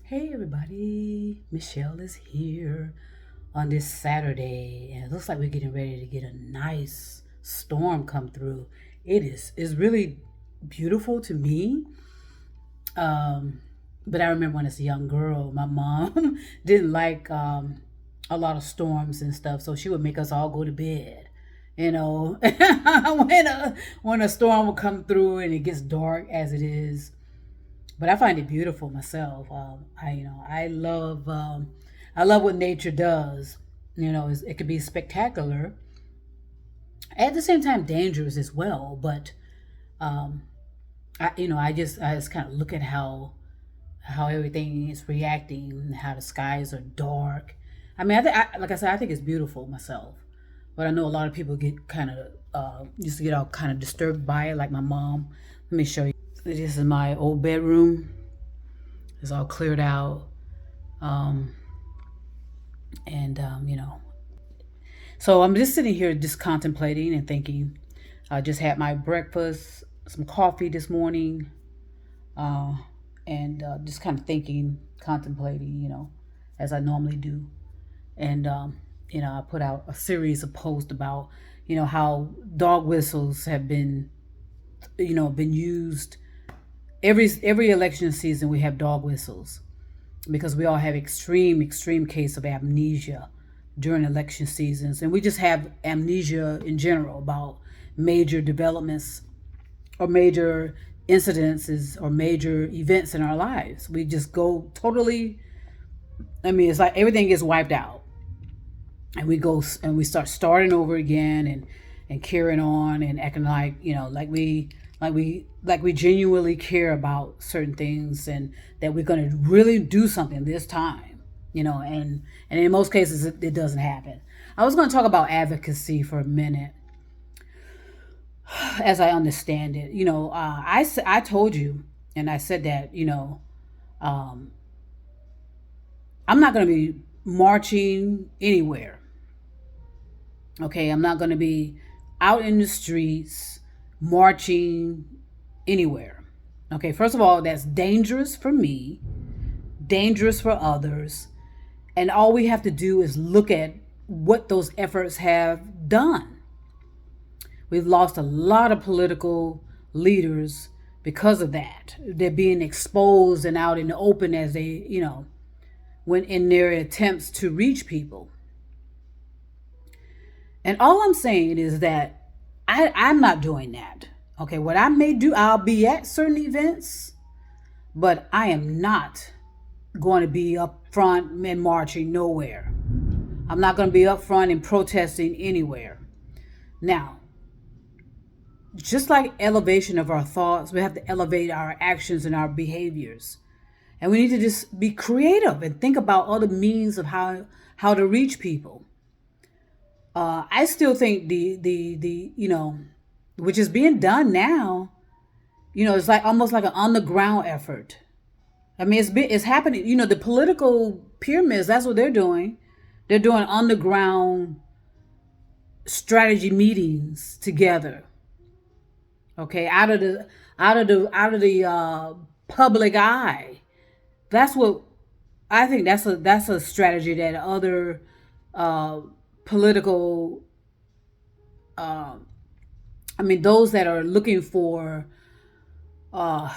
Hey everybody, Michelle is here on this Saturday, and it looks like we're getting ready to get a nice storm come through. It's really beautiful to me. Um, but I remember when as a young girl, my mom didn't like a lot of storms and stuff, so she would make us all go to bed. You know, when a storm will come through and it gets dark as it is, but I find it beautiful myself. I love what nature does. It can be spectacular, at the same time dangerous as well. But um, I just kind of look at how everything is reacting, how the skies are dark. I mean, like I said, I think it's beautiful myself. But I know a lot of people get kind of used to get all kind of disturbed by it, like my mom. Let me show you. This is my old bedroom. It's all cleared out. Um, and so I'm just sitting here just contemplating and thinking. I just had my breakfast, some coffee this morning, uh, and just kind of thinking, contemplating, as I normally do. And I put out a series of posts about, how dog whistles have been used every election season. We have dog whistles because we all have extreme case of amnesia during election seasons, and we just have amnesia in general about major developments or major incidences or major events in our lives. We just go totally. I mean, it's like everything gets wiped out, and we go and we start starting over again and carrying on and acting like like we genuinely care about certain things and that we're going to really do something this time, and in most cases it doesn't happen. I was going to talk about advocacy for a minute. As I understand it, I told you, and I said that, um, I'm not going to be marching anywhere. Okay, I'm not going to be out in the streets marching anywhere. Okay, first of all, that's dangerous for me, dangerous for others, and all we have to do is look at what those efforts have done. We've lost a lot of political leaders because of that. They're being exposed and out in the open as they, when in their attempts to reach people. And all I'm saying is that I'm not doing that. Okay, what I may do, I'll be at certain events, but I am not going to be up front and marching nowhere. I'm not going to be up front and protesting anywhere. Now, just like elevation of our thoughts, we have to elevate our actions and our behaviors. And we need to just be creative and think about other means of how to reach people. I still think the which is being done now, it's like almost like an on the ground effort. I mean, it's happening. The political pyramids. That's what they're doing. They're doing on the ground strategy meetings together. Okay, out of the public eye. That's what I think. That's a strategy that other uh, political. Uh, I mean, those that are looking for uh,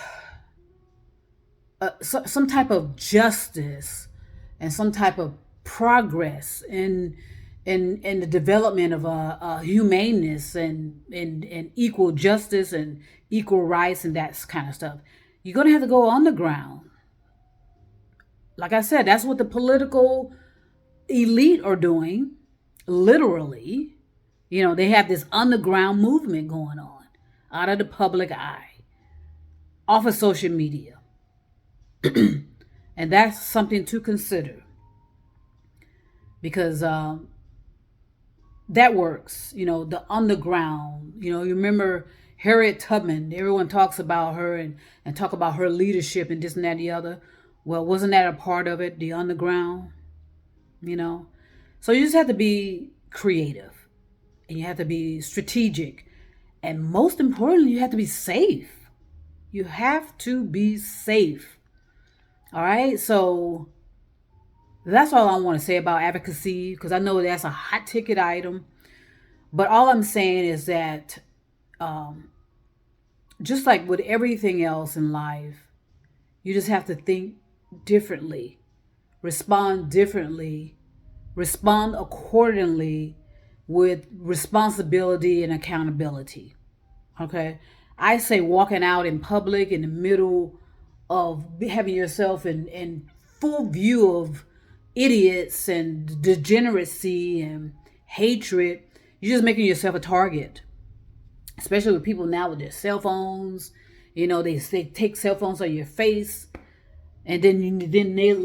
some type of justice and some type of progress in the development of humaneness and equal justice and equal rights and that kind of stuff. You're gonna have to go underground. Like I said, that's what the political elite are doing, literally. They have this underground movement going on out of the public eye, off of social media. And that's something to consider because that works. The underground. You remember Harriet Tubman. Everyone talks about her and talk about her leadership and this and that and the other. Well, wasn't that a part of it? The underground, So you just have to be creative and you have to be strategic. And most importantly, you have to be safe. You have to be safe. All right. So that's all I want to say about advocacy, because I know that's a hot ticket item. But all I'm saying is that um, just like with everything else in life, you just have to think differently, respond differently, respond accordingly with responsibility and accountability. Okay. I say walking out in public in the middle of having yourself in full view of idiots and degeneracy and hatred, you're just making yourself a target, especially with people now with their cell phones. They take cell phones on your face, and then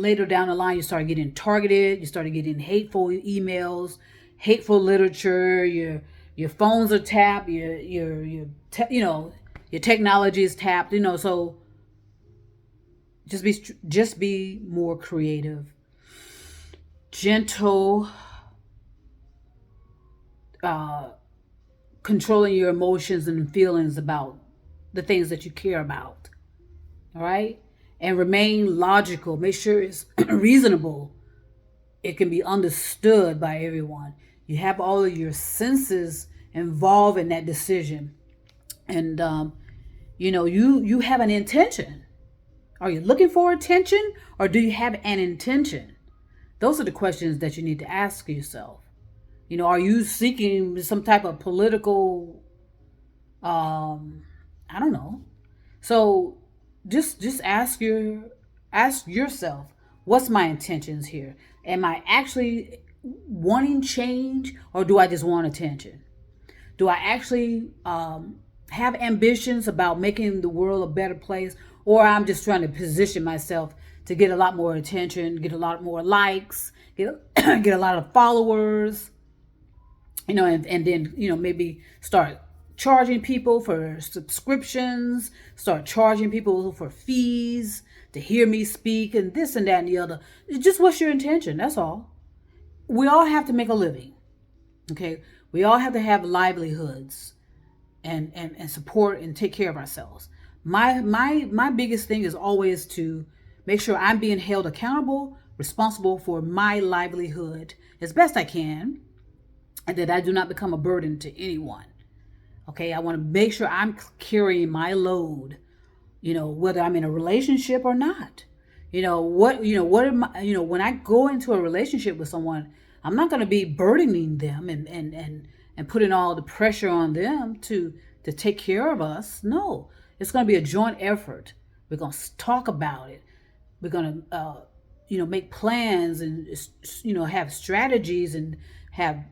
later down the line, you start getting targeted. You start getting hateful emails, hateful literature. Your phones are tapped. Your technology is tapped. So just be more creative, gentle, uh, controlling your emotions and feelings about the things that you care about. All right, and remain logical. Make sure it's reasonable. It can be understood by everyone. You have all of your senses involved in that decision, and you have an intention. Are you looking for attention, or do you have an intention? Those are the questions that you need to ask yourself. Are you seeking some type of political, I don't know. So just ask yourself, what's my intentions here? Am I actually wanting change, or do I just want attention? Do I actually have ambitions about making the world a better place, or I'm just trying to position myself to get a lot more attention, get a lot more likes, get a lot of followers, and then maybe start charging people for subscriptions, start charging people for fees to hear me speak, and this and that and the other. It's just what's your intention? That's all. We all have to make a living. Okay, we all have to have livelihoods and support and take care of ourselves. My biggest thing is always to make sure I'm being held accountable, responsible for my livelihood as best I can, and that I do not become a burden to anyone. Okay, I want to make sure I'm carrying my load, whether I'm in a relationship or not. What am I, when I go into a relationship with someone, I'm not going to be burdening them and putting all the pressure on them to take care of us. No, it's going to be a joint effort. We're going to talk about it. We're going to, make plans and, have strategies and have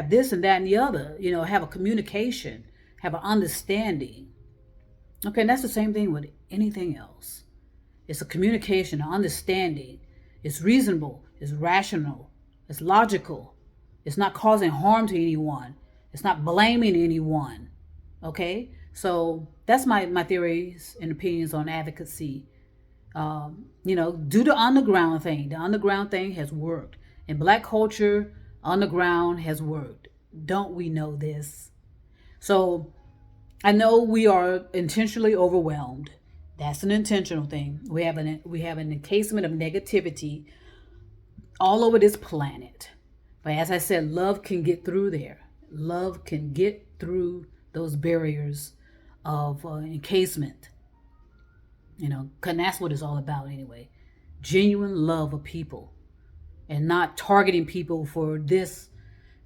this and that and the other, have a communication, have an understanding. Okay, and that's the same thing with anything else. It's a communication, an understanding. It's reasonable, it's rational, it's logical. It's not causing harm to anyone. It's not blaming anyone. Okay? So that's my theories and opinions on advocacy. Do the underground thing. The underground thing has worked. In Black culture, underground has worked. Don't we know this? So I know we are intentionally overwhelmed. That's an intentional thing. We have an encasement of negativity all over this planet. But as I said, love can get through there. Love can get through those barriers of encasement. And that's what it's all about anyway. Genuine love of people, and not targeting people for this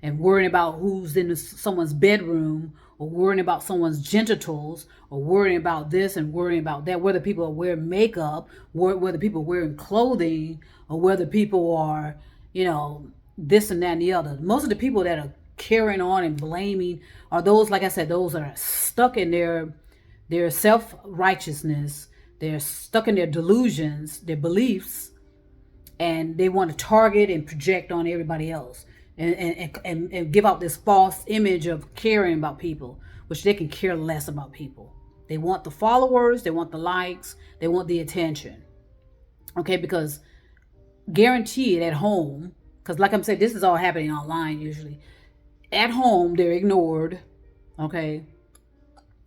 and worrying about who's in someone's bedroom, or worrying about someone's genitals, or worrying about this and worrying about that, whether people are wearing makeup, whether people are wearing clothing, or whether people are, this and that and the other. Most of the people that are carrying on and blaming are those, like I said, those that are stuck in their self-righteousness. They're stuck in their delusions, their beliefs, and they want to target and project on everybody else, and give out this false image of caring about people, which they can care less about people. They want the followers, they want the likes, they want the attention. Okay, because guaranteed at home, because like I'm saying, this is all happening online usually. At home, they're ignored. Okay,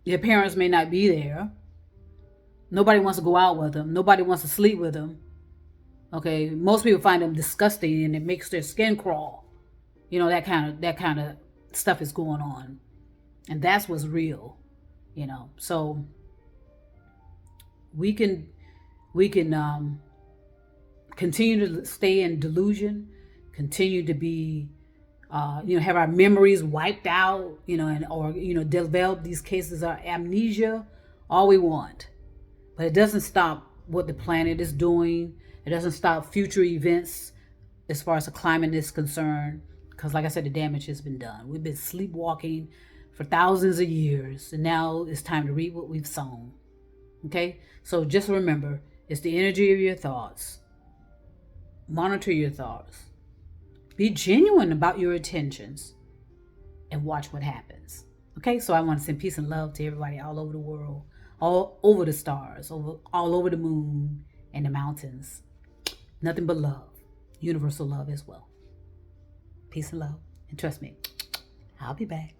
their parents may not be there. Nobody wants to go out with them. Nobody wants to sleep with them. Okay, most people find them disgusting and it makes their skin crawl. You know, that kind of stuff is going on. And that's what's real, you know. So we can continue to stay in delusion, continue to be have our memories wiped out, or develop these cases of amnesia, all we want. But it doesn't stop what the planet is doing. It doesn't stop future events as far as the climate is concerned. Because like I said, the damage has been done. We've been sleepwalking for thousands of years. And now it's time to reap what we've sown. Okay? So just remember, it's the energy of your thoughts. Monitor your thoughts. Be genuine about your intentions. And watch what happens. Okay? So I want to send peace and love to everybody all over the world. All over the stars, all over the moon and the mountains. Nothing but love. Universal love as well. Peace and love. And trust me, I'll be back.